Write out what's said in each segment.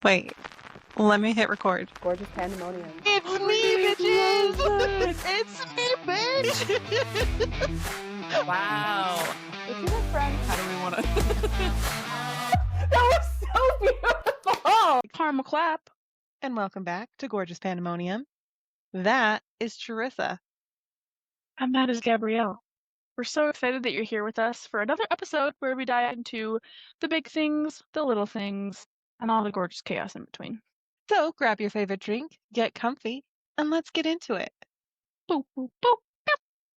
Wait, let me hit record. Gorgeous pandemonium. It's me, bitches! It's me, bitch! Wow. It's your friend. How do we want to? That was so beautiful. Karma clap. And welcome back to Gorgeous Pandemonium. That is Charyssa. And that is Gabrielle. We're so excited that you're here with us for another episode where we dive into the big things, the little things, and all the gorgeous chaos in between. So grab your favorite drink, get comfy, and let's get into it. Boop, boop, boop.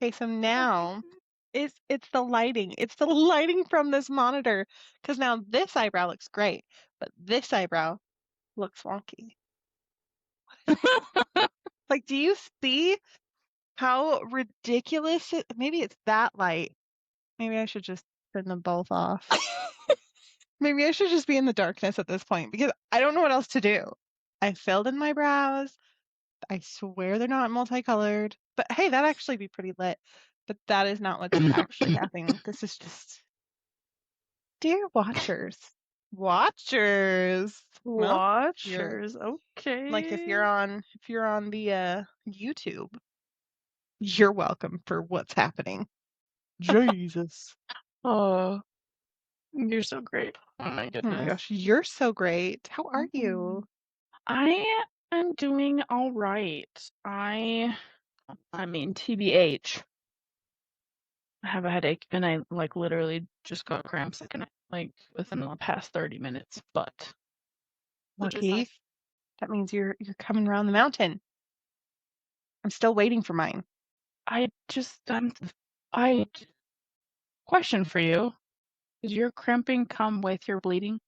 Okay, so now it's the lighting. It's the lighting from this monitor. Because now this eyebrow looks great, but this eyebrow looks wonky. Like, do you see how ridiculous it? Maybe it's that light. Maybe I should just turn them both off. Maybe I should just be in the darkness at this point because I don't know what else to do. I filled in my brows. I swear they're not multicolored. But hey, that'd actually be pretty lit. But that is not what's actually happening. This is just, dear watchers. Watchers. Well, Watchers. Okay. like if you're on the YouTube, you're welcome for what's happening. Jesus. Oh, you're so great. Oh my Oh goodness. my gosh, you're so great. How are you? I am doing all right. I mean, TBH. I have a headache, and I literally just got cramps within the past 30 minutes. But Lucky. That means you're coming around the mountain. I'm still waiting for mine. Question for you: does your cramping come with your bleeding?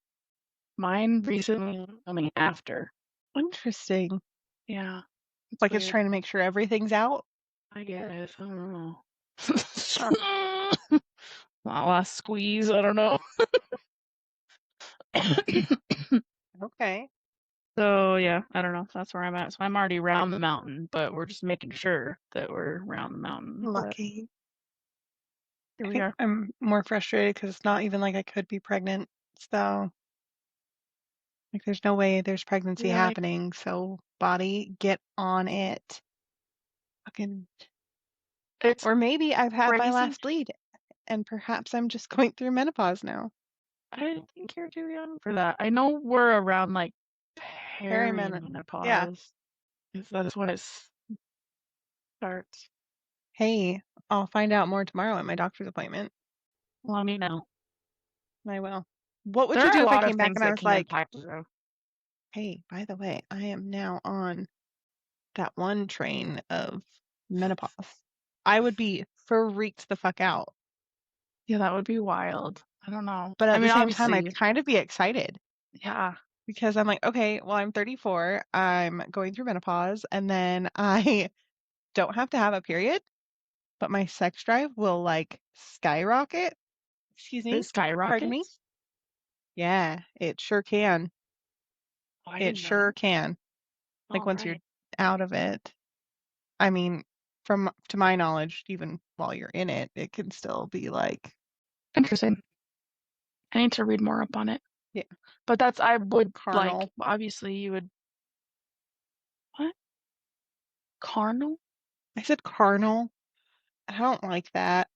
Mine recently coming after. Interesting. Yeah, It's like it's trying to make sure everything's out. I guess I don't know. Last squeeze. I don't know. Okay. So yeah, I don't know. That's where I'm at. So I'm already around the mountain, but we're just making sure that we're around the mountain. Lucky. Here we are. I'm more frustrated because it's not even like I could be pregnant. So, like, there's no way there's pregnancy happening. So, body, get on it. Fucking. Or maybe I've had my last bleed, and perhaps I'm just going through menopause now. I didn't think you're too young for that. I know we're around like perimenopause. Yeah. That's when it starts. Hey, I'll find out more tomorrow at my doctor's appointment. Let me know. I will. What would you do if I came back and I was like, hey, by the way, I am now on that one train of menopause? I would be freaked the fuck out. Yeah, that would be wild. I don't know. But at the same time, I'd kind of be excited. Yeah. Because I'm like, okay, well, I'm 34. I'm going through menopause, and then I don't have to have a period, but my sex drive will like skyrocket. Excuse me? Skyrocket? Pardon me? Yeah, it sure can. It sure can. Like once you're out of it. I mean, to my knowledge, even while you're in it, it can still be like interesting. I need to read more up on it. Yeah. But I would carnal. like, obviously you would. What? Carnal? I said carnal. I don't like that.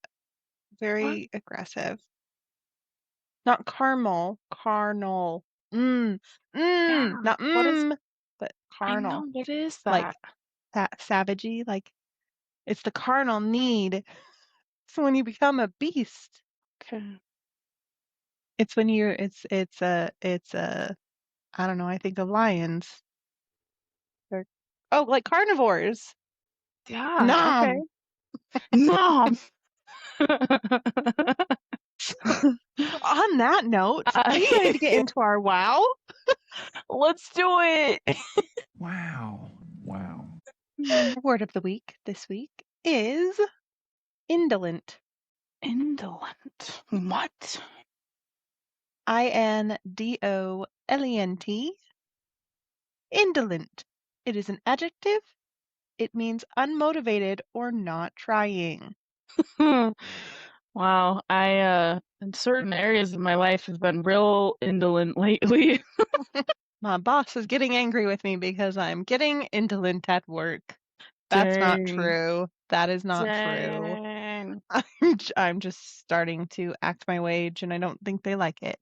Very aggressive. Not caramel, carnal. Yeah, Not but carnal. I know, what is that? Like that savagey, like it's the carnal need. So when you become a beast. Okay. It's when it's a I don't know, I think of lions. Like carnivores. Yeah. Nom. Okay. Nom. On that note, are you ready to get into our wow? Let's do it. Wow. Word of the week this week is indolent. Indolent. What? INDOLENT. Indolent. It is an adjective. It means unmotivated or not trying. Wow. I in certain areas of my life have been real indolent lately. My boss is getting angry with me because I'm getting indolent at work. That's not Dang. true. That is not true. Dang. I'm just starting to act my wage, and I don't think they like it.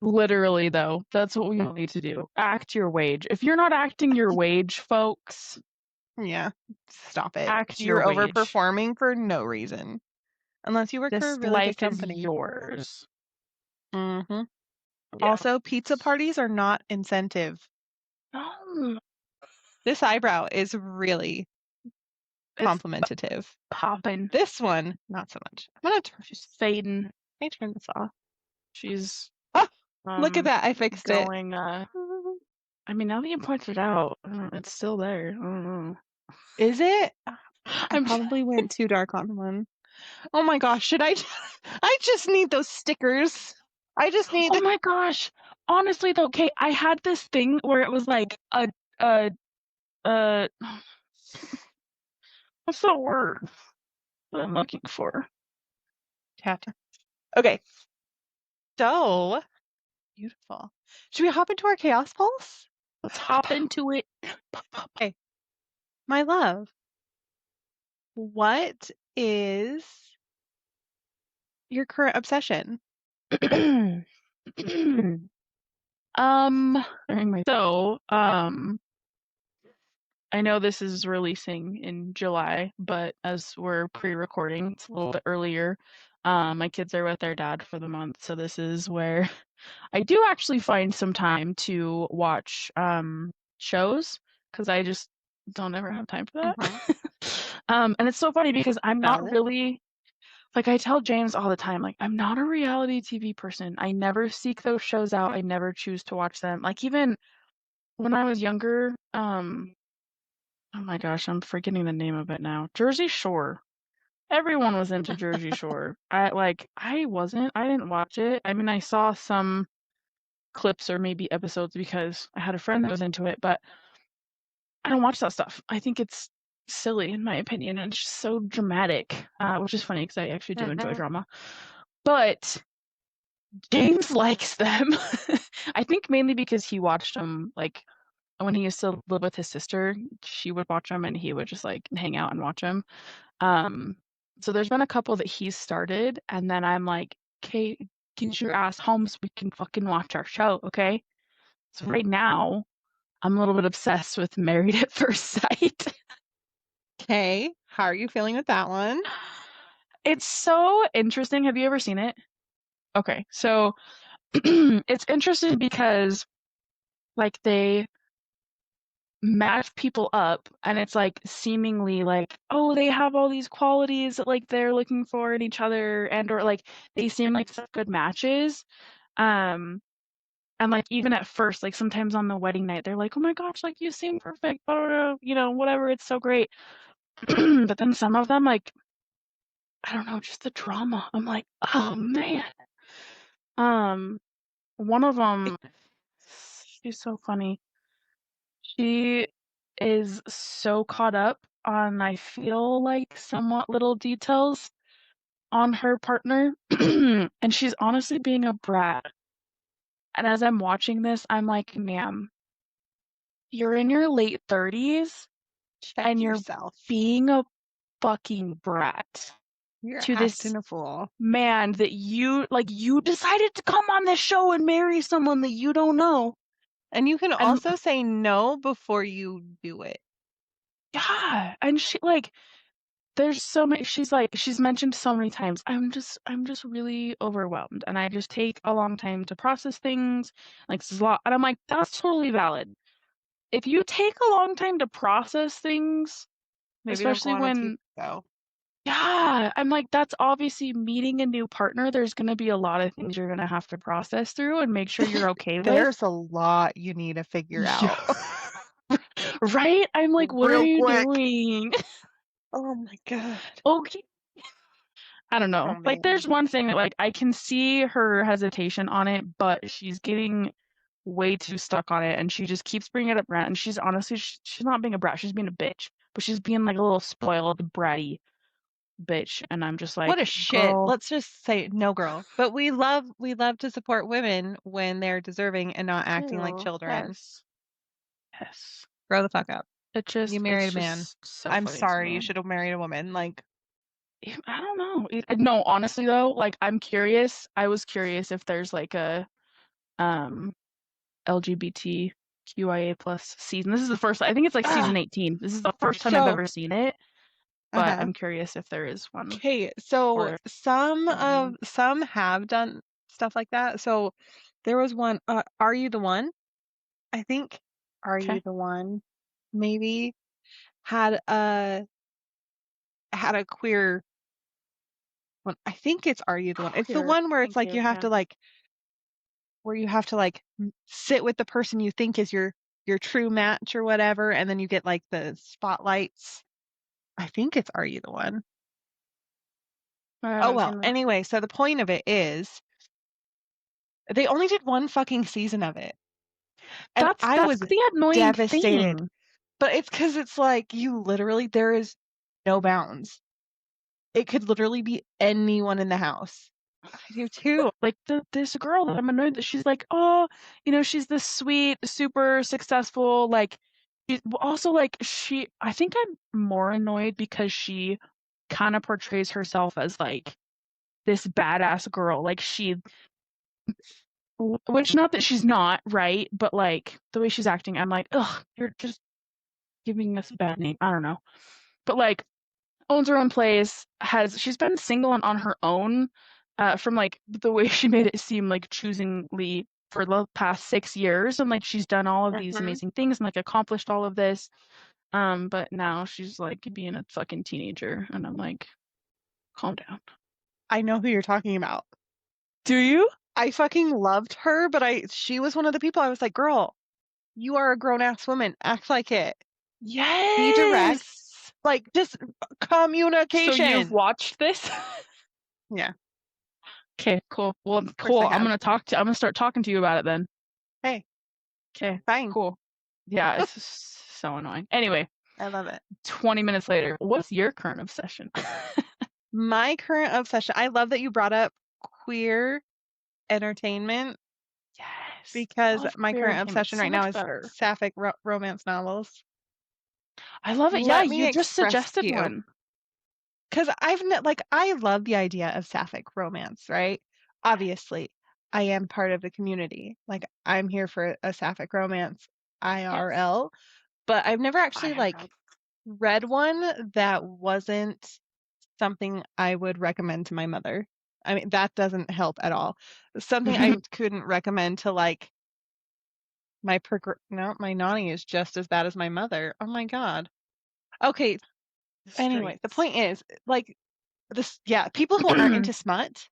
Literally, though, that's what we all need to do. Act your wage. If you're not acting your wage, folks, Yeah, stop it. act your You're wage. overperforming for no reason. Unless you work for a This really big life is company. yours. Mm-hmm. Yeah. Also, pizza parties are not incentive. No, This eyebrow is really it's complimentative. popping. This one, not so much. I'm gonna She's fading. let me turn this off. She's Oh, look at that! I fixed it. going. I mean, now that you pointed it out, it's still there. I don't know. Is it? I I'm probably went too dark on one. Oh my gosh, should I? I just need those stickers. I just need. Oh my gosh. Honestly though, Kate, I had this thing where it was like a what's the word that I'm looking for? Tattoo. Okay. So beautiful. Should we hop into our chaos pulse? Let's hop into it. Okay. My love, what is your current obsession? So, I know this is releasing in July, but as we're pre-recording, it's a little bit earlier. My kids are with their dad for the month, so this is where I do actually find some time to watch shows because I just don't ever have time for that. And it's so funny because I'm not Valid. really like I tell James all the time, like I'm not a reality TV person. I never seek those shows out. I never choose to watch them. Like even when I was younger, oh my gosh, I'm forgetting the name of it now. Jersey Shore. Everyone was into Jersey Shore. I wasn't. I didn't watch it. I mean, I saw some clips or maybe episodes because I had a friend that was into it, but I don't watch that stuff. I think it's silly in my opinion and it's just so dramatic, which is funny because I actually do enjoy drama. But James likes them. I think mainly because he watched them like when he used to live with his sister, she would watch them and he would just like hang out and watch them. Um, so there's been a couple that he's started, and then I'm like, "Okay, get your ass home so we can fucking watch our show, okay?" So right now, I'm a little bit obsessed with Married at First Sight. Okay. How are you feeling with that one? It's so interesting. Have you ever seen it? Okay, so it's interesting because like they match people up and it's like seemingly like oh they have all these qualities that like they're looking for in each other and or like they seem like such good matches um and like even at first like sometimes on the wedding night they're like oh my gosh like you seem perfect blah, blah, blah, you know whatever it's so great but then some of them like I don't know just the drama I'm like oh man um one of them she's so funny. She is so caught up on, I feel like, somewhat little details on her partner, and she's honestly being a brat. And as I'm watching this, I'm like, ma'am, you're in your late 30s Check and you're yourself. being a fucking brat You're to this acting a fool. man that you decided to come on this show and marry someone that you don't know. And you can And also say no before you do it. yeah, and she like there's so many she's mentioned so many times, I'm just really overwhelmed and I just take a long time to process things. Like this is a lot and I'm like, that's totally valid. If you take a long time to process things, Maybe don't go especially on a TV when show. yeah, I'm like, that's obviously meeting a new partner. There's gonna be a lot of things you're gonna have to process through and make sure you're okay with. There's a lot you need to figure Yeah. out. Right? I'm like, what are Real you quick. doing? Oh my god. Okay. I don't Oh know. Like, man. there's one thing that, like, I can see her hesitation on it, but she's getting way too stuck on it, and she just keeps bringing it up, Brent. And she's honestly, she's not being a brat. She's being a bitch, but she's being like a little spoiled, bratty bitch, and I'm just like, what a shit. girl, Let's just say no, girl. But we love to support women when they're deserving and not acting like Ew, children. yes, yes. Grow the fuck up. It's You married it's a man. just so I'm funny to sorry. You me. should have married a woman. Like, I don't know. No, honestly though, like I'm curious. I was curious if there's like a um LGBTQIA plus season. This is the first. I think it's like season 18. This is the first time I've so ever seen it, but uh-huh. I'm curious if there is one. Okay, so Or some Mhm. have done stuff like that. So there was one, Are You the One? I think Are You Okay. the One maybe had a queer one. I think it's Are You the One? It's the Queer. one where it's thank like you. you have Yeah. to like where you have to like sit with the person you think is your true match or whatever, and then you get like the spotlights. I think it's Are You the One? I Oh haven't well, seen that. anyway, so the point of it is they only did one fucking season of it. And That's I was the annoying devastated. thing. But it's because it's like you literally, there is no bounds. It could literally be anyone in the house. I do too. Like this girl that I'm annoyed that she's like, oh, she's this sweet, super successful, like she's also like I think I'm more annoyed because she kind of portrays herself as like this badass girl. Like which not that she's not, right? But like the way she's acting, I'm like, ugh, you're just giving us a bad name. I don't know. But like owns her own place, she's been single and on her own from like the way she made it seem like choosingly for the past 6 years, and like she's done all of these amazing things and like accomplished all of this. But now she's like being a fucking teenager, and I'm like, calm down. I know who you're talking about. Do you? I fucking loved her, but she was one of the people I was like, girl, you are a grown ass woman. Act like it. Be direct. Yes. Like just So communication. you've watched this? Yeah. Okay, cool. Well, Of course cool. I I'm have. gonna start talking to you about it then. Hey, Okay, fine. cool. Yeah, it's just so annoying. Anyway, I love it. 20 minutes later, what's your current obsession? My current obsession, I love that you brought up queer entertainment Yes. because Love my queer current entertainment obsession so right now much is better. sapphic romance novels. I love it. Yeah, Let me you just express to suggested you, one. because I love the idea of sapphic romance, right? Obviously, I am part of the community. Like I'm here for a sapphic romance Yes. IRL, but I've never I actually have like read one that wasn't something I would recommend to my mother. I mean, that doesn't help at all. Something I couldn't recommend to like no, my nanny is just as bad as my mother. Oh my God. Okay. The Anyway, the streets. point is like yeah, people who aren't into smut,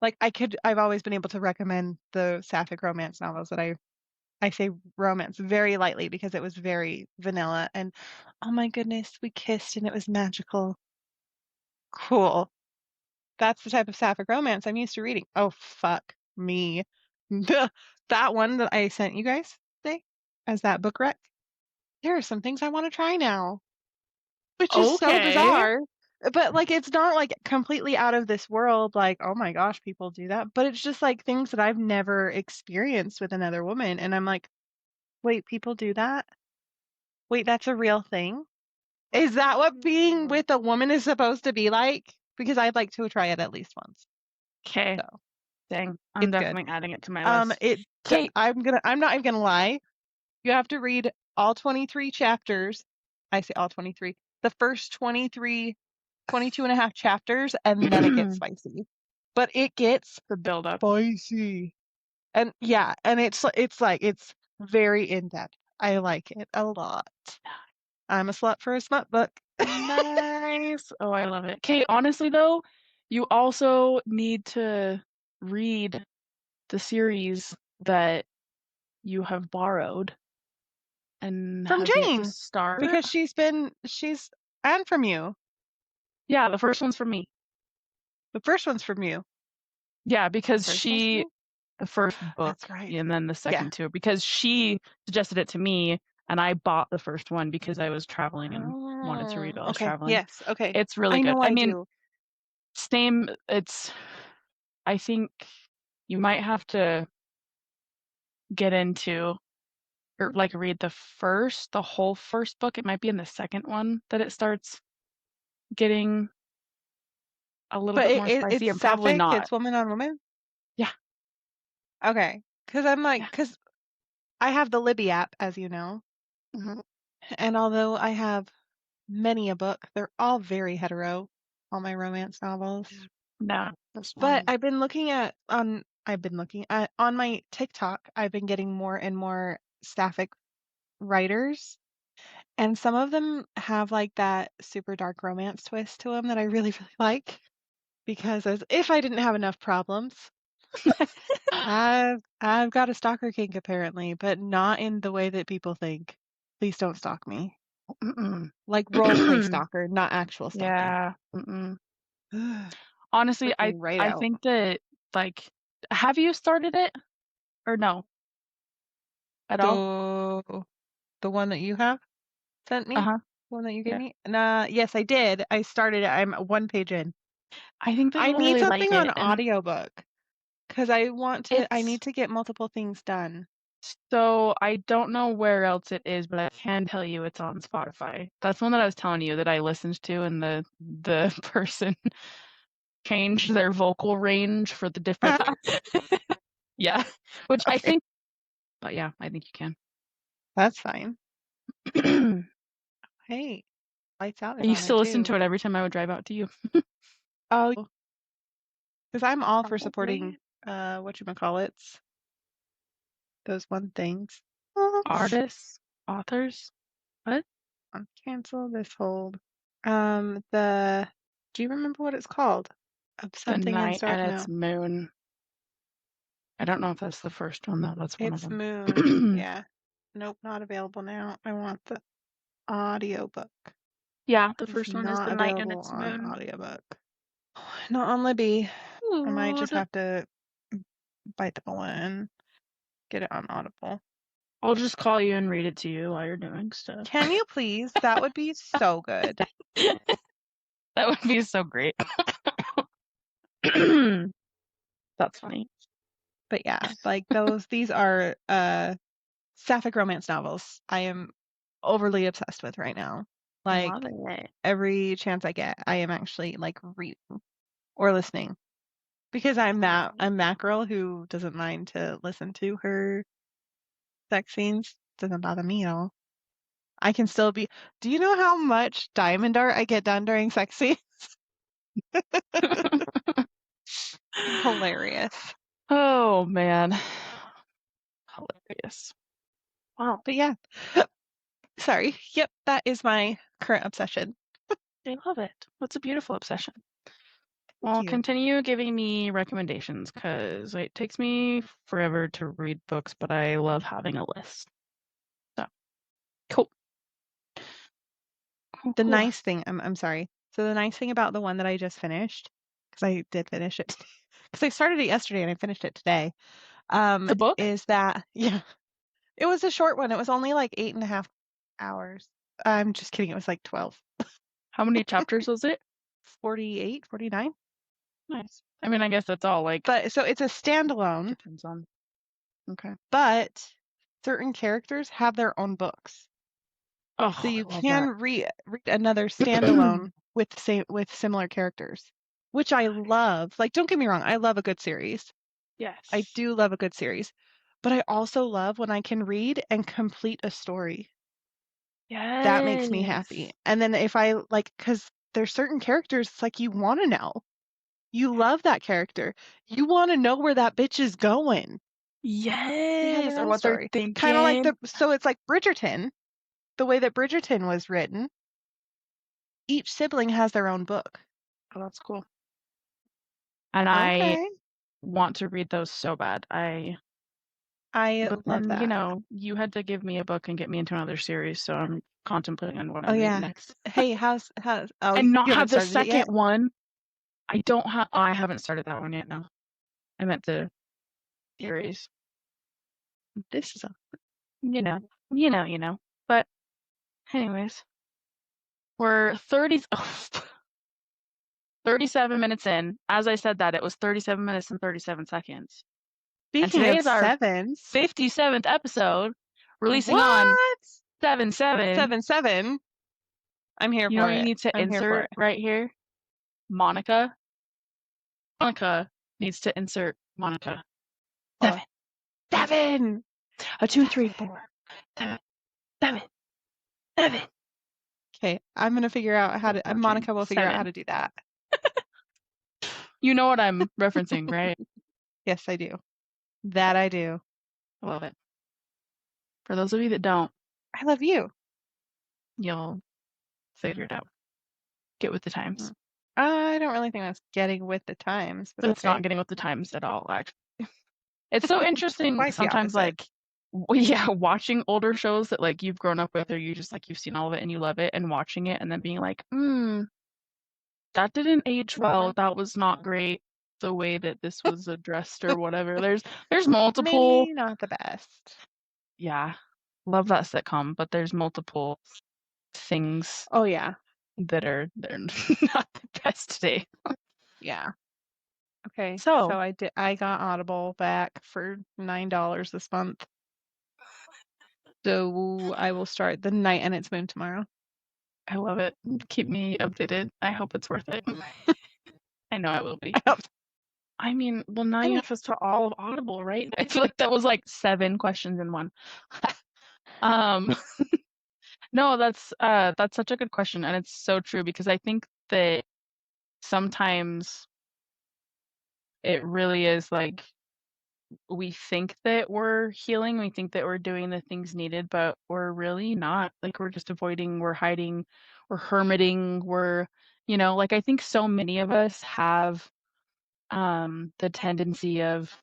like I've always been able to recommend the sapphic romance novels that I say romance very lightly because it was very vanilla and oh my goodness, we kissed and it was magical. Cool. That's the type of sapphic romance I'm used to reading. Oh, fuck me. That one that I sent you guys today as that book rec, there are some things I want to try now, which is so Okay. bizarre. But like, it's not like completely out of this world, like, oh my gosh, people do that. But it's just like things that I've never experienced with another woman. And I'm like, wait, people do that? Wait, that's a real thing? Is that what being with a woman is supposed to be like? Because I'd like to try it at least once. Okay. So Dang. I'm it's good. definitely adding it to my list. It Kate. I'm not even gonna lie. You have to read all 23 chapters. I say all 23. The first 23, 22 and a half chapters, and then it gets The spicy. But it gets build up. spicy. And yeah, and it's very in depth. I like it a lot. I'm a slut for a smut book. Nice. Oh, I love it. Okay, honestly though, you also need to read the series that you have borrowed and From have yet to Jane, start. because she's and from you. Yeah, the first one's from me. The first one's from you. Yeah, because First one's from you? the first book, That's right. and then the Yeah. second two, because she suggested it to me, and I bought the first one because I was traveling and wanted to read while I was Okay. traveling. Yes. Okay. It's really I good. know I I mean, do. I think you might have to get into or like read the whole first book. It might be in the second one that it starts getting a little But bit more it's spicy, and probably sapphic. not. It's woman on woman. Yeah, Okay. Because I'm like, yeah. because I have the Libby app, as you know, Mhm. and although I have many a book, they're all very hetero, all my romance novels. No, this But one. I've been looking at on my TikTok, I've been getting more and more sapphic writers, and some of them have like that super dark romance twist to them that I really, really like. Because as if I didn't have enough problems, I've got a stalker kink apparently, but not in the way that people think. Please don't stalk me. Mm-mm. Like role play stalker, not actual stalking. Yeah. Mm-mm. Honestly, Freak me right I out. think that like, have you started it or no at all? The one that you have sent me? Uh-huh. The one that you gave Yeah. me? Nah, yes, I did. I started it. I'm one page in. I think that I you'll need really like something on it, and audiobook because I it's need to get multiple things done. so I don't know where else it is, but I can tell you it's on Spotify. That's one that I was telling you that I listened to, and the person changed their vocal range for the different. Yeah, which I Okay, think, but yeah, I think you that's fine. can. Hey, lights out I is on used there to listen too. to it every time I would drive out to you. Oh, because I'm all for supporting Probably. whatchamacallits, those one things. Artists, authors, what? Cancel this hold. Do you remember what it's called? Of The something in Night store? and Its No, Moon. I don't know if that's the first one though. That's one of it's them. Moon. Yeah. Nope, not available now. I want the audiobook. Yeah, the It is first one is The not Night and available Its on Moon. audiobook. Not on Libby. I might just Lord. have to bite the bullet and get it on Audible. I'll just call you and read it to you while you're doing stuff. Can you please? That would be so good. That would be so great. That's funny. But yeah, like these are sapphic romance novels I am overly obsessed with right now. Like Love it. every chance I get, I am actually like reading or listening because I'm that girl who doesn't mind to listen to her sex scenes. Doesn't bother me at all. I can still be. Do you know how much diamond art I get done during sex scenes? Hilarious. Oh man. Hilarious. Wow. But yeah, sorry. Yep, that is my current obsession. I love it. That's a beautiful obsession. Thank Well, you. continue giving me recommendations because it takes me forever to read books, but I love having a list. So cool. Cool, The cool. nice thing, I'm sorry. So the nice thing about the one that I just finished, because I did finish it, because I started it yesterday and I finished it today, The book? is that yeah, it was a short one. It was only like 8.5 hours. I'm just kidding. It was like 12, How many chapters was it? 48, 49. Nice. I mean, I guess that's all like But so it's a standalone, depends on. Okay. but certain characters have their own books. Oh, So you I love can that. read another standalone with similar characters, which I love. Like, don't get me wrong, I love a good series. I Yes. do love a good series, but I also love when I can read and complete a story. That makes me happy. Yes. And then if I like, because there's certain characters, it's like you want to know. You love that character. You want to know where that bitch is going. They have Yes. their Or own what they're story. Kind of like thinking. so it's like Bridgerton, the way that Bridgerton was written. Each sibling has their own book. Oh, that's cool. And I Okay. want to read those so bad. I But love then, that. you had to give me a book and get me into another series, so I'm contemplating on what Oh I'm reading yeah. next. Hey, oh, And not you haven't have the started it second yet? one. I haven't started that one yet, no. I meant the series. This is a You know. But anyways, We're 37 minutes in. As I said that, it was 37 minutes and 37 seconds. And Speaking today of is our sevens, 57th episode, releasing on what? 7/7. 7/7. I'm here You know for what you it. need to I'm here for insert it. right here? Monica. Monica needs to insert Monica. Hold on. 7. 2, 3, 4, 7, 7, 7. Okay, I'm gonna figure out how to. Watching Monica will figure out 7. how to do that. You know what I'm referencing, right? Yes, I do. That I do. I love it. For those of you that don't, I love you. you'll figure it out. Get with the times. I don't really think that's getting with the times, but It's okay. not getting with the times at all, actually. It's so interesting Quite the sometimes, opposite. like, watching older shows that like you've grown up with, or you just like you've seen all of it and you love it, and watching it and then being like, that didn't age well. That was not great the way that this was addressed or whatever. There's multiple. Maybe not the best. Yeah, love that sitcom, but there's multiple things Oh yeah, they're not the best today. yeah. Okay, So I got Audible back for $9 this month. So I will start The Night and Its Moon tomorrow. I love it. Keep me updated. I hope it's worth it. I know it will be. I mean, well, now you have us to all of Audible, right? I feel like that was like 7 questions in one. No, that's such a good question, and it's so true because I think that sometimes it really is like we think that we're healing, we think that we're doing the things needed, but we're really not. Like we're just avoiding, we're hiding, we're hermiting, we're, like I think so many of us have the tendency of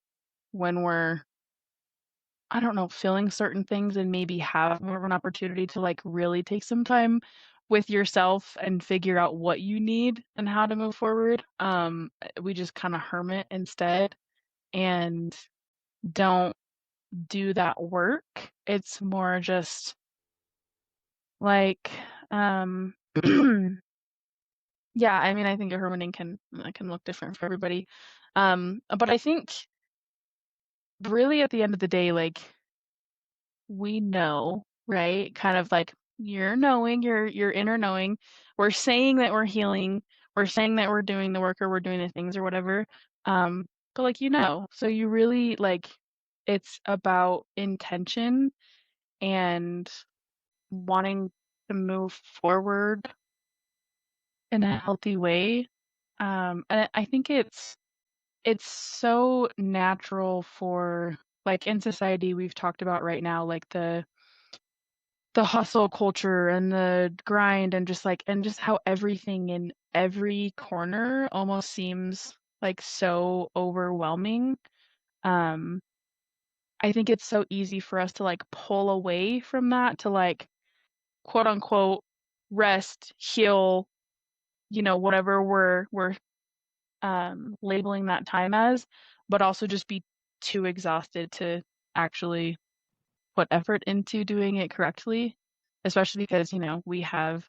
when we're, I don't know, feeling certain things and maybe have more of an opportunity to like really take some time with yourself and figure out what you need and how to move forward. We just kind of hermit instead and don't do that work. It's more just like, yeah, I mean, I think a hermiting can look different for everybody. But I think really at the end of the day, like we know, right? Kind of like you're knowing, your inner knowing. We're saying that we're healing. We're saying that we're doing the work or we're doing the things or whatever. But like so you really like it's about intention and wanting to move forward in a healthy way. And I think it's so natural for like in society we've talked about right now, like the hustle culture and the grind and just how everything in every corner almost seems like so overwhelming. Um, I think it's so easy for us to like pull away from that to like quote unquote rest, heal, whatever we're labeling that time as, but also just be too exhausted to actually put effort into doing it correctly, especially because, we have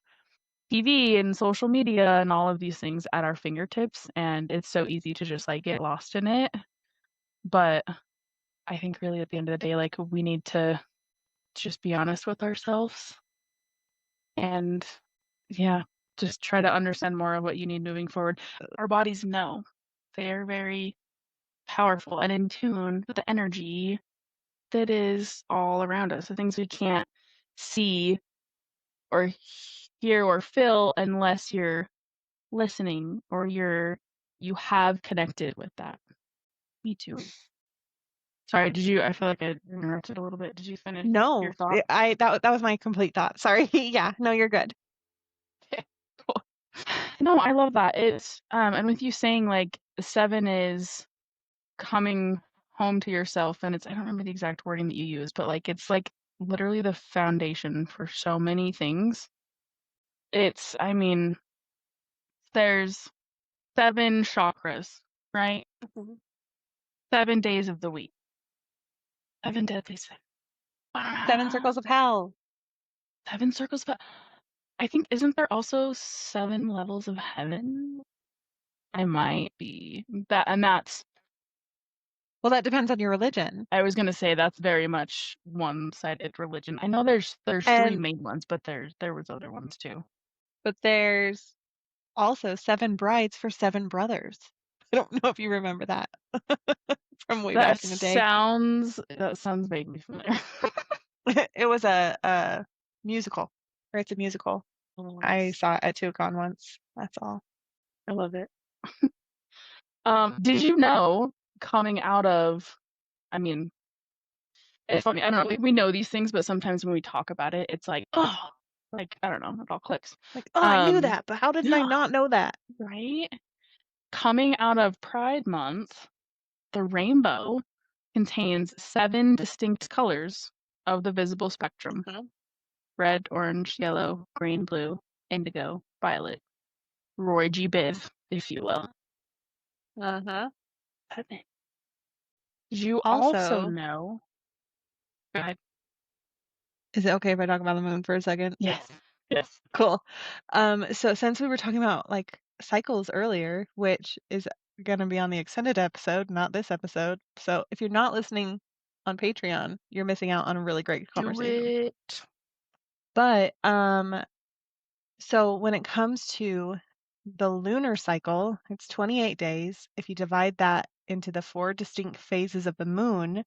TV and social media and all of these things at our fingertips, and it's so easy to just like get lost in it. But I think really at the end of the day, like we need to just be honest with ourselves and yeah, just try to understand more of what you need moving forward. Our bodies know. They're very powerful and in tune with the energy that is all around us, the things we can't see or hear or feel unless you're listening or you have connected with that. Me too. Sorry, I feel like I interrupted a little bit. Did you finish No, your thought? that was my complete thought. Sorry. Yeah, no, you're good. Cool. No, I love that. It's and with you saying like 7 is coming home to yourself, and I don't remember the exact wording that you used, but like it's like literally the foundation for so many things. I mean, there's 7 chakras, right? 7 days of the week. 7 deadly sins. 7 circles of hell. 7 circles, but I think, isn't there also 7 levels of heaven? I might be. That's, Well, that depends on your religion. I was gonna say that's very much one-sided religion. I know there's 3 And main ones, but there was other ones too. but there's also 7 brides for 7 brothers. I don't know if you remember that from way That back in the day. sounds vaguely familiar. It was a musical, or it's a musical. I saw it at TuaCon once. That's all. I love it. Did you know, coming out of, I mean, it's funny, I don't know, like, we know these things, but sometimes when we talk about it, it's like, oh, like, I don't know, it all clicks. Like, oh, I knew that, but how did I not know that? Right? Coming out of Pride Month, the rainbow contains 7 distinct colors of the visible spectrum: red, orange, yellow, green, blue, indigo, violet. Roy G. Biv, if you will. Uh-huh. 7. Did you also Also, know? Go ahead. is it okay if I talk about the moon for a second? Yes. Yes. Cool. So since we were talking about like cycles earlier, which is gonna be on the extended episode, not this episode. So if you're not listening on Patreon, you're missing out on a really great Do conversation. it. But so when it comes to the lunar cycle, it's 28 days. If you divide that into the 4 distinct phases of the moon,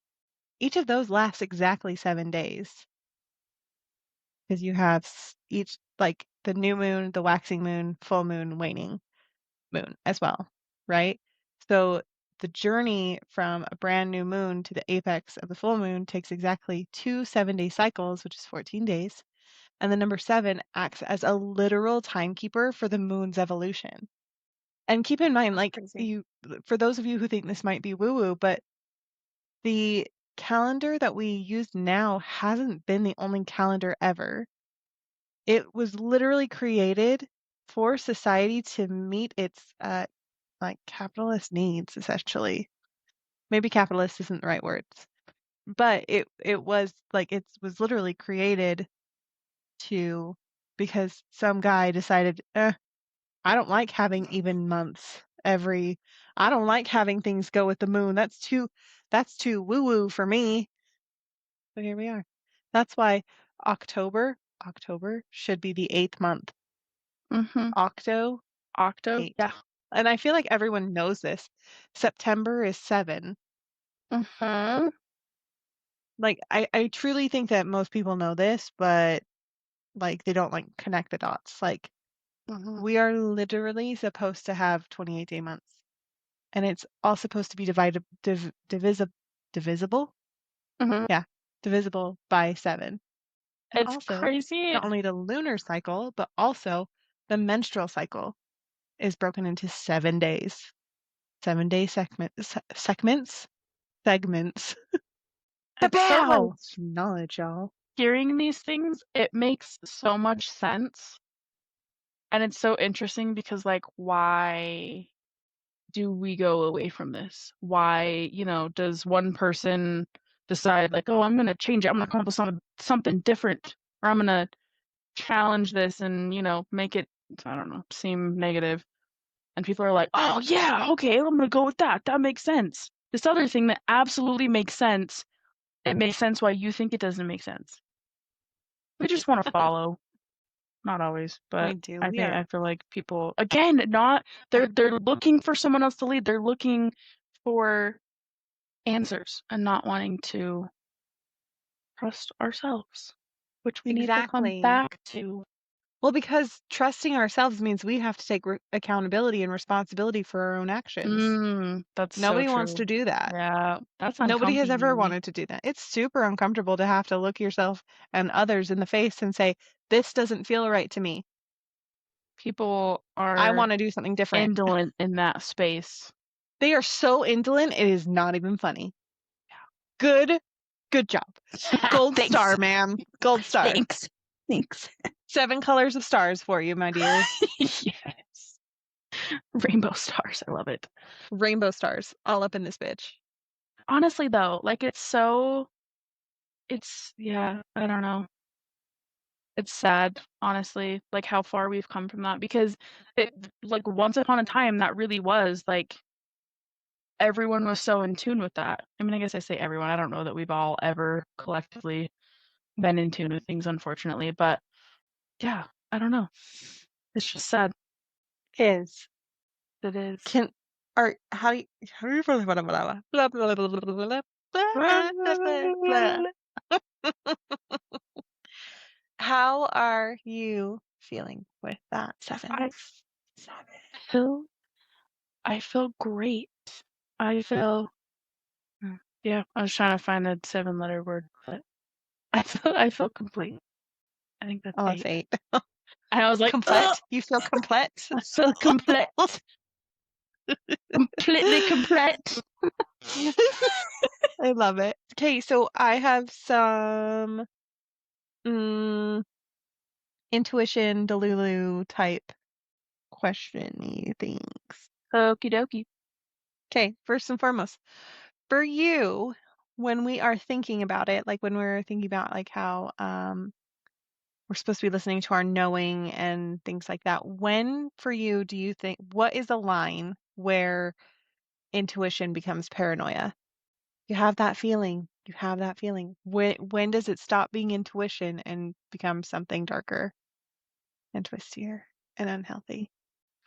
each of those lasts exactly 7 days. Because you have each, like the new moon, the waxing moon, full moon, waning moon as well, right? So the journey from a brand new moon to the apex of the full moon takes exactly 2 7-day cycles, which is 14 days. And the number 7 acts as a literal timekeeper for the moon's evolution. And keep in mind, like for those of you who think this might be woo-woo, but the calendar that we use now hasn't been the only calendar ever. It was literally created for society to meet its like capitalist needs, essentially. Maybe capitalist isn't the right words, but it was like it was literally created to because some guy decided, I don't like having even months I don't like having things go with the moon. That's too woo-woo for me. So here we are. That's why October should be the 8th month. Mm-hmm. Octo, Octo. 8. Yeah. And I feel like everyone knows this. September is 7. Mm-hmm. Like I truly think that most people know this, but like they don't like connect the dots. Like we are literally supposed to have 28-day months. And it's all supposed to be divisible. Mm-hmm. Yeah, divisible by 7. And It's also, crazy. not only the lunar cycle, but also the menstrual cycle is broken into 7 days. 7-day segments. It's so like Pow! Knowledge, y'all. hearing these things, it makes so much sense. And it's so interesting because, like, why do we go away from this? Why, does one person decide, like, oh, I'm going to change it. I'm going to come up with something different, or I'm going to challenge this and, make it, I don't know, seem negative. And people are like, oh, yeah, okay, I'm going to go with that. That makes sense. This other thing that absolutely makes sense, it makes sense why you think it doesn't make sense. We just want to follow. Not always, but We do. I feel like people, again, they're looking for someone else to lead. They're looking for answers and not wanting to trust ourselves, which we need to come Exactly. back to. Well, because trusting ourselves means we have to take accountability and responsibility for our own actions. That's Nobody so wants true. to do that. Yeah, that's Nobody has ever uncomfy. wanted to do that. It's super uncomfortable to have to look yourself and others in the face and say, this doesn't feel right to me. People I are want to do something different. indolent in that space. They are so indolent, it is not even funny. Good job. Gold Thanks. star, ma'am. Gold star. Thanks. 7 colors of stars for you, my dear. Yes. Rainbow stars. I love it. Rainbow stars all up in this bitch. Honestly, though, like, yeah, I don't know. It's sad, honestly, like how far we've come from that because it like once upon a time that really was like everyone was so in tune with that. I mean, I guess I say everyone. I don't know that we've all ever collectively been in tune with things, unfortunately, but yeah, I don't know. It's just sad. Is It is. can or how do you blah, blah, blah, blah, blah, blah, blah, blah, blah, blah, blah. How are you feeling with that, I 7's? feel I feel great. I feel yeah, I was trying to find a 7-letter word, but I feel complete. I think that's Oh, that's 8. 8. And I was like, "Ugh, Complete? You feel complete? I feel complete. Completely complete." I love it. Okay, so I have some mm, intuition, Delulu type question-y things. Okie dokie. Okay, first and foremost, for you, when we are thinking about it, like when we're thinking about like how we're supposed to be listening to our knowing and things like that, when for you do you think what is the line where intuition becomes paranoia? You have that feeling. You have that feeling. When does it stop being intuition and become something darker and twistier and unhealthy?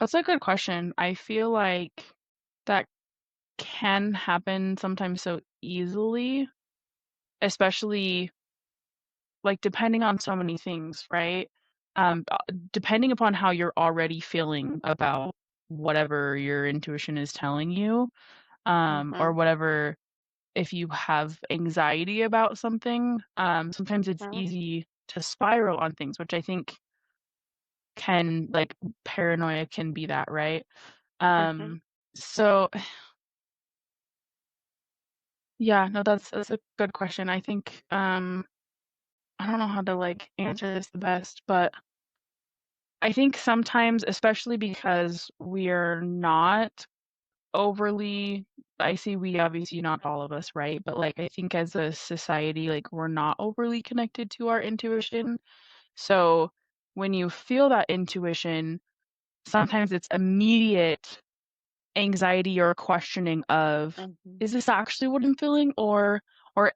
That's a good question. I feel like that can happen sometimes so easily, especially like depending on so many things, right? Depending upon how you're already feeling about whatever your intuition is telling you, or Mm-hmm. whatever, if you have anxiety about something, sometimes it's Mm-hmm. easy to spiral on things, which I think can like paranoia can be that, right? Mm-hmm. So yeah, no, that's a good question. I think I don't know how to like answer this the best, but I think sometimes, especially because we're not overly, I see we obviously not all of us, right? But like I think as a society, like we're not overly connected to our intuition. So when you feel that intuition, sometimes it's immediate anxiety or questioning of, Mm-hmm. is this actually what I'm feeling, or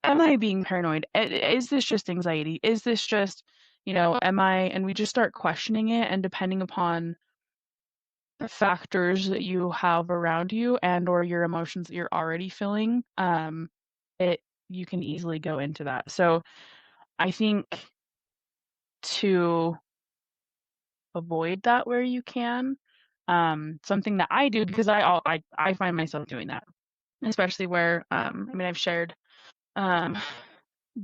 am I being paranoid? Is this just anxiety? Is this just, am I, and we just start questioning it, and depending upon the factors that you have around you and or your emotions that you're already feeling, it you can easily go into that. So I think to avoid that where you can, something that I do because I find myself doing that, especially where I mean I've shared um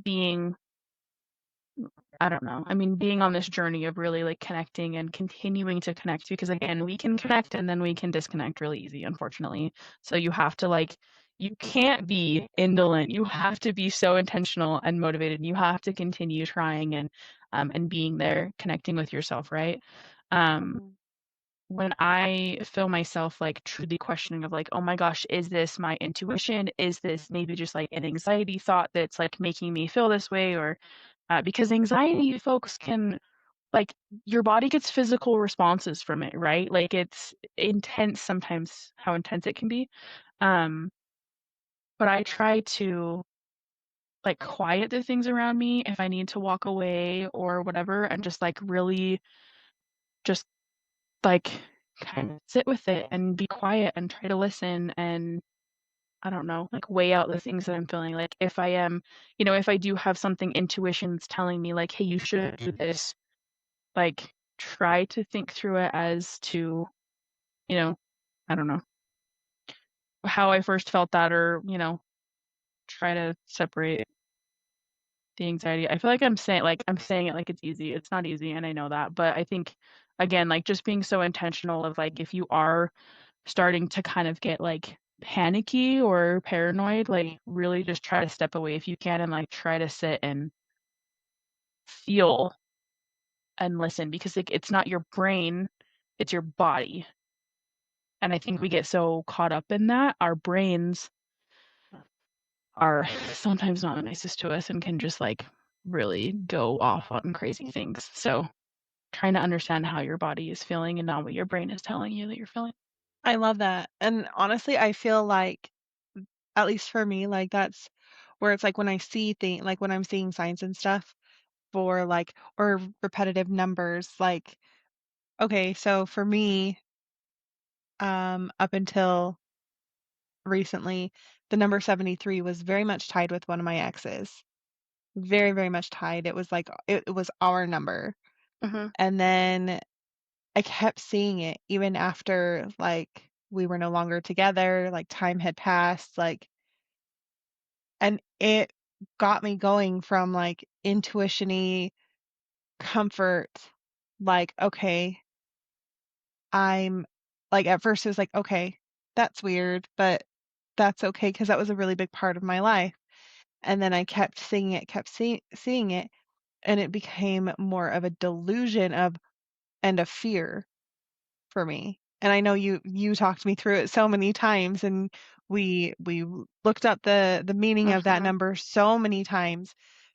being I don't know. I mean, being on this journey of really like connecting and continuing to connect because again, we can connect and then we can disconnect really easy, unfortunately. So you have to like you can't be indolent. You have to be so intentional and motivated. You have to continue trying and being there, connecting with yourself, right? Um when I feel myself like truly questioning of like, oh my gosh, is this my intuition? Is this maybe just like an anxiety thought that's like making me feel this way? Or because anxiety, folks, can like your body gets physical responses from it, right? Like it's intense sometimes how intense it can be. Um, but I try to like quiet the things around me if I need to walk away or whatever and just like really just like kind of sit with it and be quiet and try to listen and I don't know, like weigh out the things that I'm feeling. Like if I am, if I do have something intuition's telling me like, hey, you should do this, like try to think through it as to, you know, I don't know, how I first felt that or, try to separate the anxiety. I feel like I'm saying it like it's easy. It's not easy and I know that. But I think again, like just being so intentional of like if you are starting to kind of get like panicky or paranoid, like really just try to step away if you can and like try to sit and feel and listen because like it's not your brain, it's your body. And I think we get so caught up in that. Our brains are sometimes not the nicest to us and can just like really go off on crazy things. So trying to understand how your body is feeling and not what your brain is telling you that you're feeling. I love that. And honestly, I feel like, at least for me, like that's where it's like when I see things, like when I'm seeing signs and stuff for like, or repetitive numbers, like, okay, so for me, up until recently, the number 73 was very much tied with one of my exes. Very, very much tied. It was like, it was our number. Mm-hmm. And then I kept seeing it even after like we were no longer together, like time had passed, like, and it got me going from like intuition-y comfort, like, okay, I'm like at first it was like, okay, that's weird, but that's okay because that was a really big part of my life. And then I kept seeing it, seeing it, and it became more of a delusion of and a fear for me. And I know you talked me through it so many times, and we looked up the meaning of that Mm-hmm. number so many times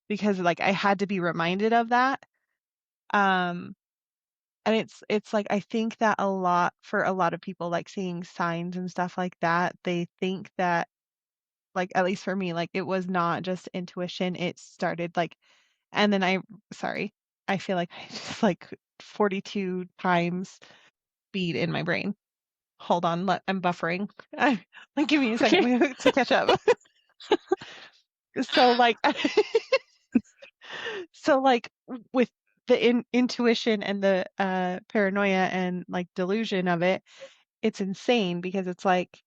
because like I had to be reminded of that. Um, and it's like I think that a lot for a lot of people like seeing signs and stuff like that, they think that like at least for me, like it was not just intuition. It started like and then sorry, I feel like I just like 42 times beat in my brain. Hold on, I'm buffering. Like, give me a second Okay. to catch up. So like, so like with the intuition and the paranoia and like delusion of it, it's insane because it's like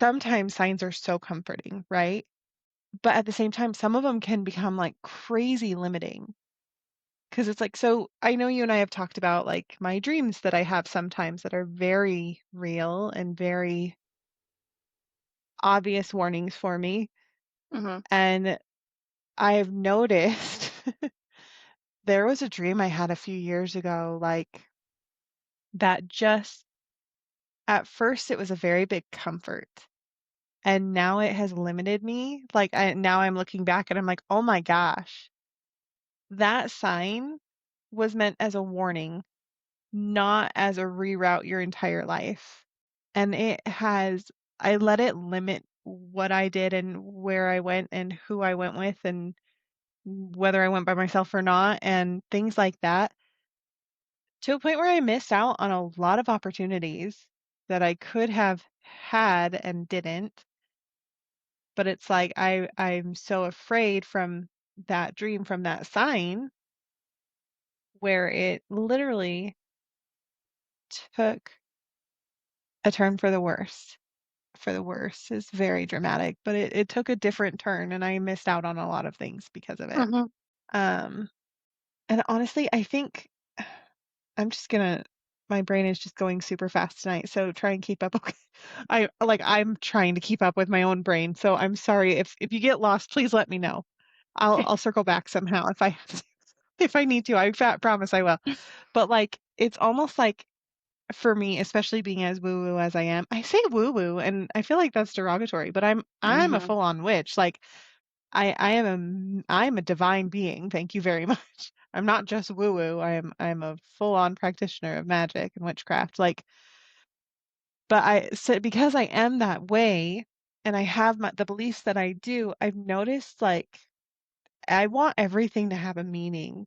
sometimes signs are so comforting, right? But at the same time, some of them can become like crazy limiting because it's like, so I know you and I have talked about like my dreams that I have sometimes that are very real and very obvious warnings for me. Mm-hmm. And I've noticed there was a dream I had a few years ago, like that just at first it was a very big comfort. And now it has limited me. Like now I'm looking back and I'm like, oh my gosh, that sign was meant as a warning, not as a reroute your entire life. And I let it limit what I did and where I went and who I went with and whether I went by myself or not and things like that to a point where I missed out on a lot of opportunities that I could have had and didn't. But it's like I'm so afraid from that dream, from that sign, where it literally took a turn for the worse. For the worse is very dramatic, but it took a different turn and I missed out on a lot of things because of it. Mm-hmm. Um, and honestly, I think I'm just gonna my brain is just going super fast tonight, so try and keep up. Okay. I'm trying to keep up with my own brain, so I'm sorry if you get lost, please let me know. Okay. I'll circle back somehow if I if I need to. I promise I will. But like it's almost like for me, especially being as woo woo as I am, I say woo woo and I feel like that's derogatory, but I'm a Mm-hmm. full on witch. Like I'm a divine being. Thank you very much. I'm not just woo woo. I'm a full on practitioner of magic and witchcraft. Like, but so because I am that way, and I have the beliefs that I do, I've noticed like I want everything to have a meaning.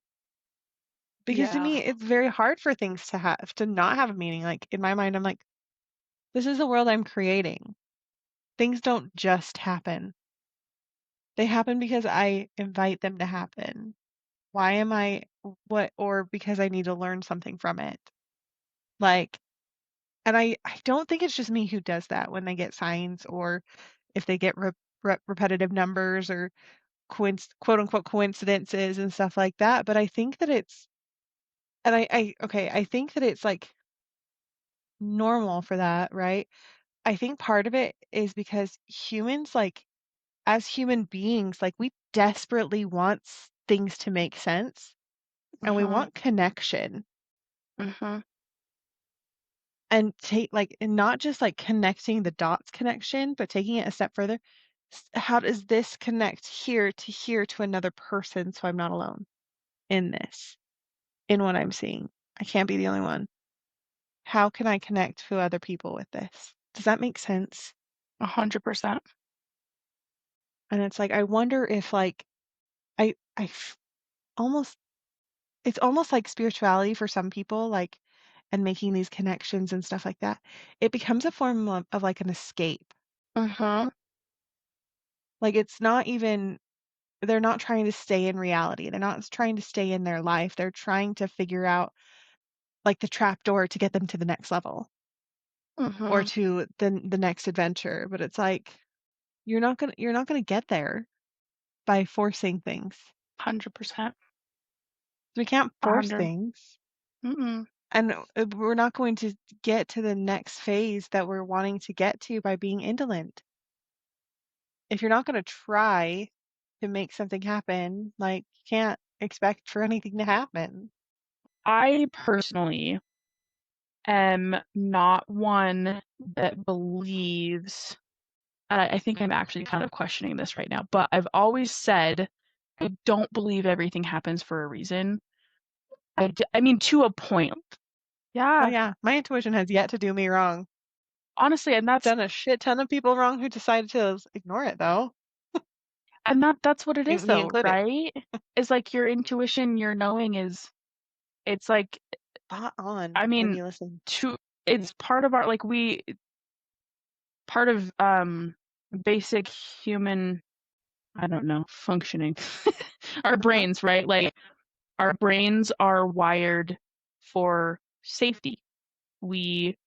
Because to Yeah. me, it's very hard for things to not have a meaning. Like in my mind, I'm like, this is the world I'm creating. Things don't just happen. They happen because I invite them to happen. Why am I or because I need to learn something from it. Like, and I don't think it's just me who does that when they get signs or if they get repetitive numbers or quote unquote coincidences and stuff like that. But I think that and okay, I think that it's like normal for that, right? I think part of it is because humans, like, as human beings, like, we desperately want things to make sense and we Mm-hmm. want connection. Mm-hmm. And take like and not just like connecting the dots connection, but taking it a step further. how does this connect here to another person so I'm not alone in this, in what I'm seeing? I can't be the only one. How can I connect to other people with this? Does that make sense? 100%. And it's like, I wonder if like almost, it's almost like spirituality for some people, like, and making these connections and stuff like that. It becomes a form of like an escape. Mm-hmm. Like it's not even, they're not trying to stay in reality. They're not trying to stay in their life. They're trying to figure out like the trap door to get them to the next level or Mm-hmm. to the next adventure. But it's like you're not gonna get there by forcing things. 100%. We can't force 100. things. Mm-mm. And we're not going to get to the next phase that we're wanting to get to by being indolent. If you're not going to try to make something happen, like you can't expect for anything to happen. I personally am not one that believes, and I think I'm actually kind of questioning this right now, but I've always said I don't believe everything happens for a reason. I mean, to a point. Oh Yeah, yeah, my intuition has yet to do me wrong. honestly, and Done a shit ton of people wrong who decided to ignore it though, that's what it is me though, included. right? It's like your intuition, your knowing it's like, Spot on I when mean, you listen. it's part of our, like, part of basic human, I don't know, functioning. Our Mhm. brains, right? Like our brains are wired for safety. We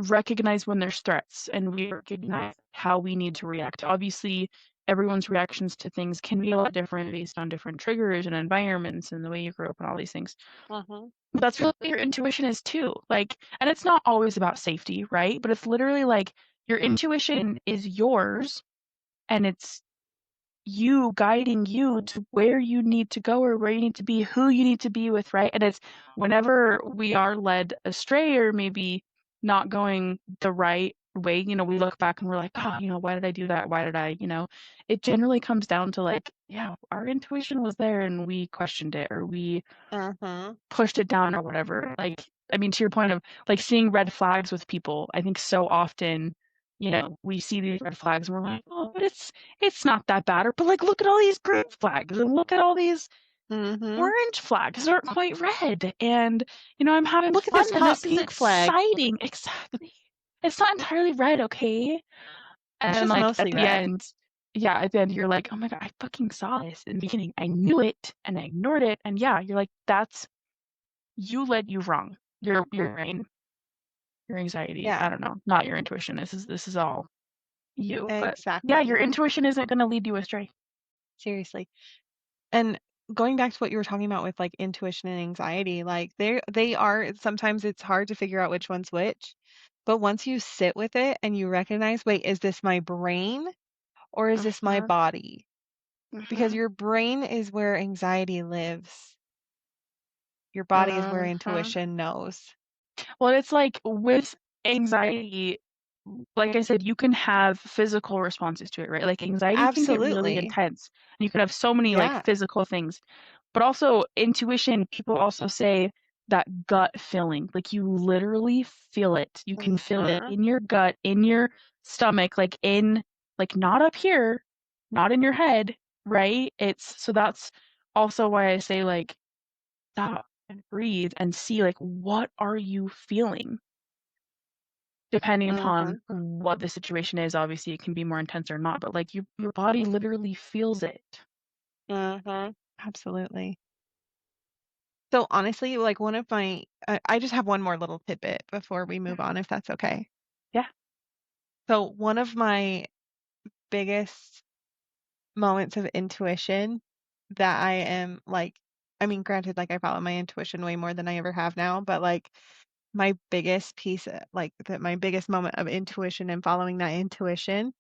recognize when there's threats and we recognize how we need to react. Obviously, everyone's reactions to things can be a lot different based on different triggers and environments and the way you grew up and all these things. Mhm. But that's really what your intuition is too. Like, and it's not always about safety, right? But it's literally like your intuition is yours and it's you guiding you to where you need to go or where you need to be, who you need to be with, right? And it's whenever we are led astray or maybe not going the right way, we look back and we're like, oh, why did I do that? Why did I, it generally comes down to like, yeah, our intuition was there and we questioned it or we Mhm. pushed it down or whatever. Like, I mean, to your point of like seeing red flags with people, I think so often, we see these red flags and we're like, oh, but it's not that bad. Or, but like, look at all these green flags and look at all these Mhm. orange flags that aren't quite red. And, I'm having Look at fun this and hot this is pink flag. exciting. Exactly. It's not entirely red, okay? And It's then just like at mostly the red. end, yeah, at the end you're like, oh my God, I fucking saw this in the beginning. I knew it and I ignored it. And yeah, you're like, that's you led you wrong. Your brain, your anxiety. I Yeah, don't know. Not your intuition. This is all you. But yeah, your exactly. intuition isn't gonna lead you astray. Seriously. And going back to what you were talking about with like intuition and anxiety, like they are, sometimes it's hard to figure out which one's which. But once you sit with it and you recognize, wait, is this my brain or is this my Mhm. body? Because Mhm. your brain is where anxiety lives. Your body is where Mhm. intuition knows. Well, it's like with anxiety, like I said, you can have physical responses to it, right? Like anxiety can get really Absolutely. intense, and you can have so many like Yeah. physical things. But also intuition, people also say that gut feeling, like you literally feel it. You can feel it Mhm. in your gut, in your stomach, like not up here, not in your head, right? So that's also why I say like stop and breathe and see like what are you feeling? Depending upon Mhm. what the situation is, obviously it can be more intense or not, but like your body literally feels it. Mhm. Absolutely. So honestly, like one of my, I just have one more little tidbit before we move on, if that's okay. Yeah. So one of my biggest moments of intuition that I am like, I mean, granted, like I follow my intuition way more than I ever have now, but like my biggest piece, like that my biggest moment of intuition and following that intuition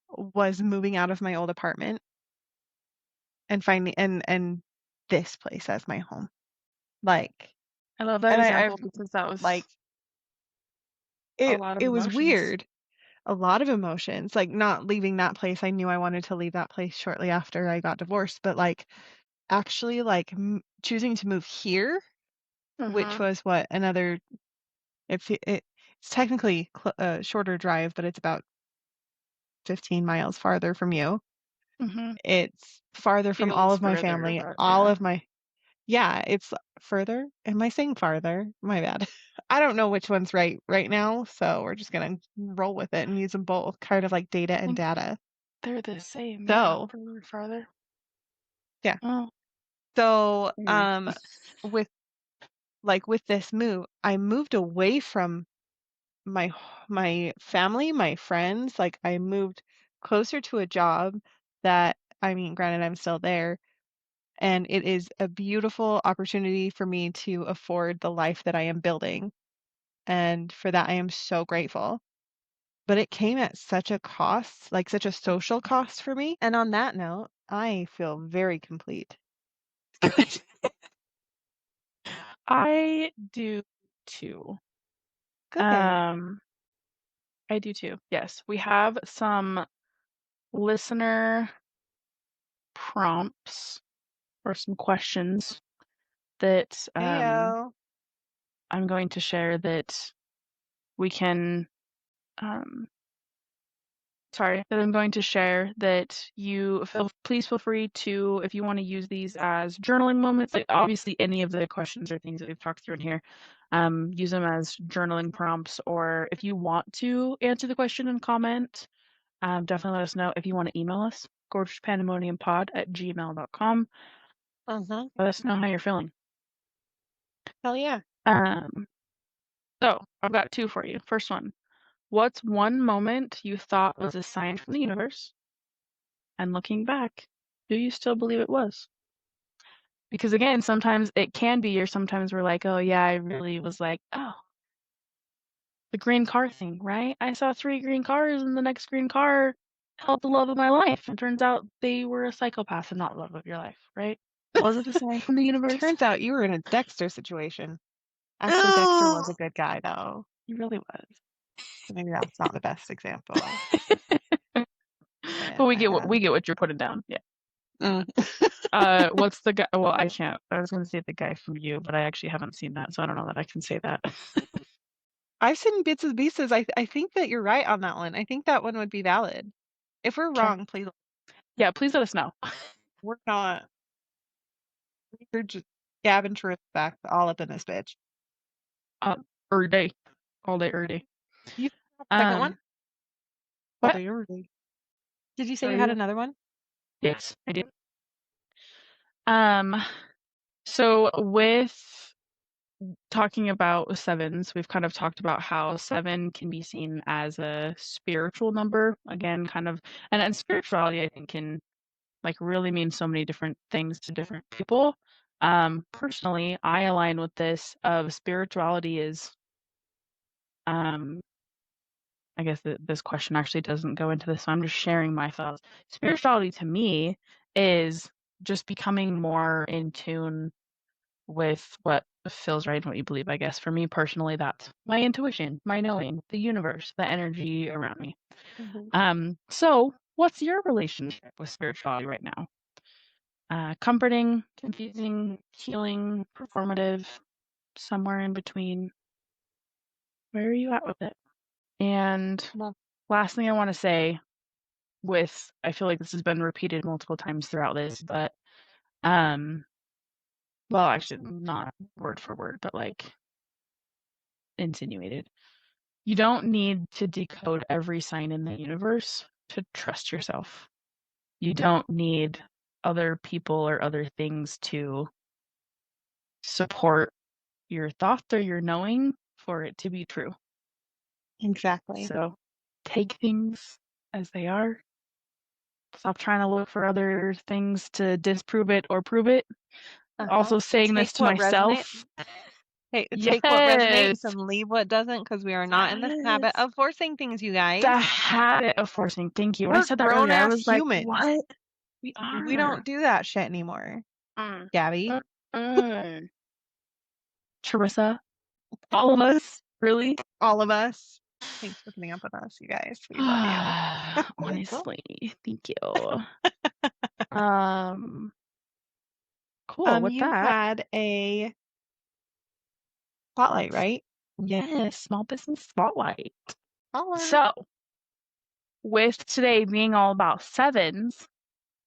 was moving out of my old apartment and finding and this place as my home. Like, I love that and example I've because that was like a lot of it was emotions. weird. a lot of emotions, like not leaving that place. I knew I wanted to leave that place shortly after I got divorced, but like actually like choosing to move here, which was what another it's technically a shorter drive, but it's about 15 miles farther from you. It's farther from all Feels of my further, family, but all yeah. of my yeah, it's further. Am I saying farther? My bad. I don't know which one's right now, so we're just gonna roll with it and use them both, kind of like data and data. They're the same, yeah. So Further, farther. yeah. Oh. So Weird. with this move, I moved away from my family, my friends. Like I moved closer to a job that, I mean, granted, I'm still there, and it is a beautiful opportunity for me to afford the life that I am building. And for that, I am so grateful. But it came at such a cost, like such a social cost for me. And on that note, I feel very complete. I do too. Good. I do too. Yes. We have some listener prompts or some questions that Heyo. I'm going to share that we can that I'm going to share that please feel free to, if you want to use these as journaling moments, like obviously any of the questions or things that we've talked through in here, use them as journaling prompts, or if you want to answer the question and comment, definitely let us know. If you want to email us, gorgeouspandemoniumpod@gmail.com. Let us know how you're feeling. Hell yeah. So I've got two for you. First one, what's one moment you thought was a sign from the universe? And looking back, do you still believe it was? Because again, sometimes it can be, or sometimes we're like, oh yeah, I really was like, oh, the green car thing, right? I saw 3 green cars and the next green car held the love of my life. And turns out they were a psychopath and not love of your life, right? Was it a sign from the universe? Turns out you were in a Dexter situation. Actually, Dexter was a good guy, though. He really was. So maybe that's not the best example. But we get what you're putting down. Yeah. What's the guy? Well, I can't. I was going to say the guy from You, but I actually haven't seen that, so I don't know that I can say that. I've seen bits and pieces. I think that you're right on that one. I think that one would be valid. If we're wrong, please. Yeah, please let us know. We're not. We're just Gab and Charyssa back all up in this bitch. Every day, all day, every day. You have a second one? What? All day, every day. Did you say Are you had you? another one? Yes, I do. So with talking about 7's, we've kind of talked about how 7 can be seen as a spiritual number. Again, kind of, and spirituality, I think, can like really mean so many different things to different people. Personally, I align with this of spirituality is, I guess this question actually doesn't go into this, so I'm just sharing my thoughts. Spirituality to me is just becoming more in tune with what feels right and what you believe, I guess. For me personally, that's my intuition, my knowing, the universe, the energy around me. So what's your relationship with spirituality right now? Comforting, confusing, healing, performative, somewhere in between. Where are you at with it? And last thing I want to say, I feel like this has been repeated multiple times throughout this, but well, actually not word for word, but like insinuated. You don't need to decode every sign in the universe to trust yourself. You don't need other people or other things to support your thoughts or your knowing for it to be true. Exactly. So take things as they are. Stop trying to look for other things to disprove it or prove it. Also saying this to myself. Hey, Yes. take what resonates and leave what doesn't, because we are not in the habit of forcing things, you guys. The habit of forcing. Thank you. When I We're said that earlier, I grown-ass was like, humans. what? We are. We don't do that shit anymore. Gabby. Charyssa. All of us. Really? All of us. Thanks for putting up with us, you guys. We love you. Honestly, thank you. Cool. With You that, had a spotlight, right? yes, small business spotlight. Holla. So, with today being all about sevens,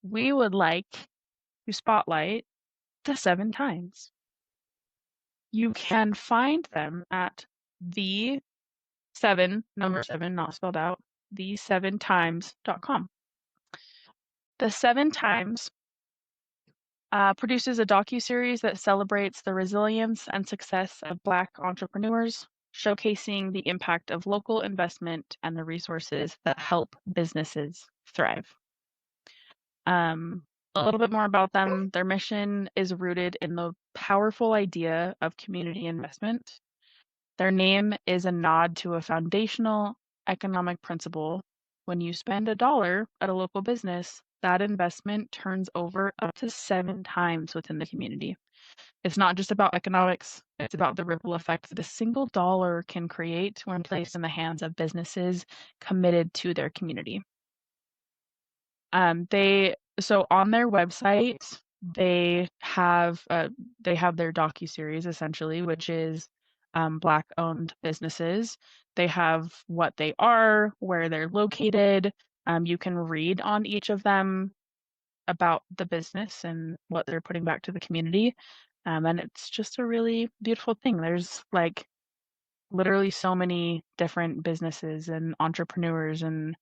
we would like to spotlight the 7 times. You can find them at the 7, number 7, not spelled out, the7times.com. The 7 Times produces a docuseries that celebrates the resilience and success of Black entrepreneurs, showcasing the impact of local investment and the resources that help businesses thrive. A little bit more about them. Their mission is rooted in the powerful idea of community investment. Their name is a nod to a foundational economic principle. When you spend $1 at a local business, that investment turns over up to 7 times within the community. It's not just about economics, it's about the ripple effect that a single dollar can create when placed in the hands of businesses committed to their community. So on their website, they have their docuseries essentially, which is Black-owned businesses. They have what they are, where they're located. You can read on each of them about the business and what they're putting back to the community. And it's just a really beautiful thing. There's like literally so many different businesses and entrepreneurs and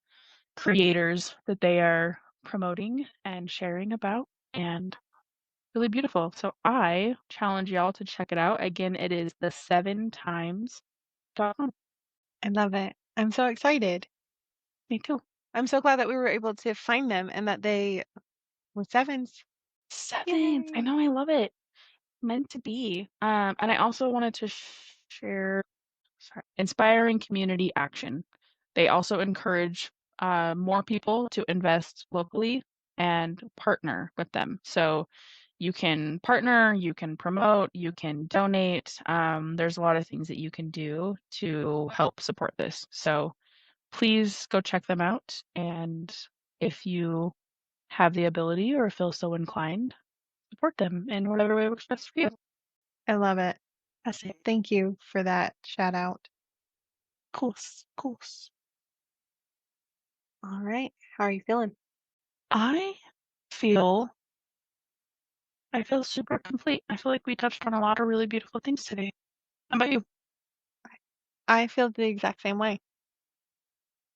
creators that they are promoting and sharing about, and really beautiful. So I challenge y'all to check it out. Again, it is the7times.com. I love it. I'm so excited. Me too. I'm so glad that we were able to find them and that they were sevens. 7s. I Yay. know, I love it. Meant to be. And I also wanted to share inspiring community action. They also encourage more people to invest locally and partner with them. So you can partner, you can promote, you can donate. There's a lot of things that you can do to help support this. So please go check them out. And if you have the ability or feel so inclined, support them in whatever way works best for you. I love it. That's it. Thank you for that shout out. Of course. All right. How are you feeling? I feel super complete. I feel like we touched on a lot of really beautiful things today. How about you? I feel the exact same way.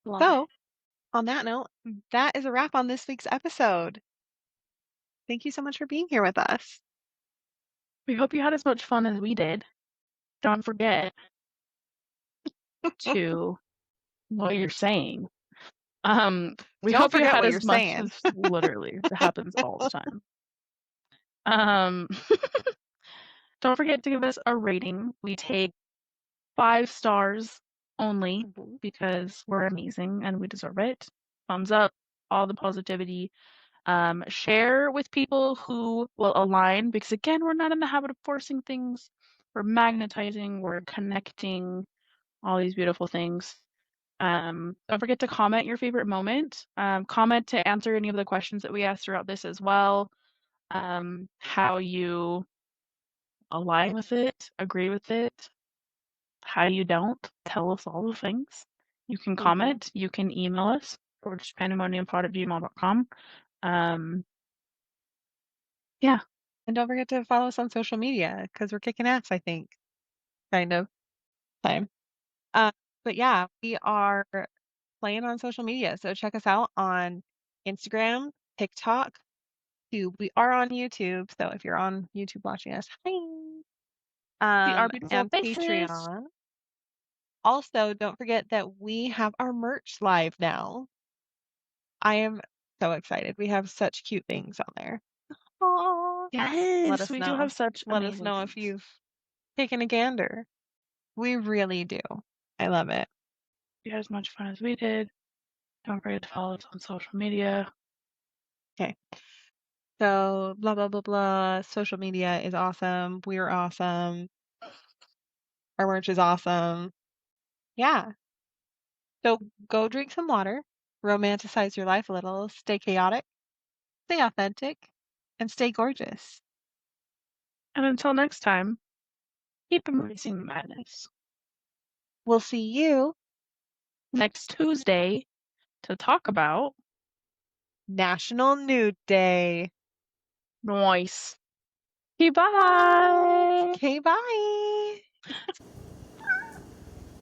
Love So, it. on that note, that is a wrap on this week's episode. Thank you so much for being here with us. We hope you had as much fun as we did. Don't forget to what you're saying. We Don't hope you forget had what you're as much saying. as literally it happens all the time. Don't forget to give us a rating. We take 5 stars only because we're amazing and we deserve it. Thumbs up, all the positivity. Share with people who will align because, again, we're not in the habit of forcing things. We're magnetizing, we're connecting, all these beautiful things. Don't forget to comment your favorite moment. Comment to answer any of the questions that we asked throughout this as well. How you align with it, agree with it, how you don't. Tell us all the things. You can comment, you can email us, or just pandemoniumpod@gmail.com. Yeah. And don't forget to follow us on social media because we're kicking ass, I think. Kind of. Time. But yeah, we are playing on social media. So check us out on Instagram, TikTok, YouTube. We are on YouTube. So if you're on YouTube watching us, hi. See our beautiful And faces. Patreon. Also, don't forget that we have our merch live now. I am so excited. We have such cute things on there. Aw. Let Yes, us we do know. have such Let us amazing know if things. you've taken a gander. We really do. I love it. You had as much fun as we did. Don't forget to follow us on social media. Okay. So blah blah blah blah. Social media is awesome. We're awesome. Our merch is awesome. Yeah. So go drink some water, romanticize your life a little, stay chaotic, stay authentic, and stay gorgeous. And until next time, keep embracing the madness. We'll see you Next Tuesday to talk about National Nude Day. noise. Okay, bye. Okay, bye.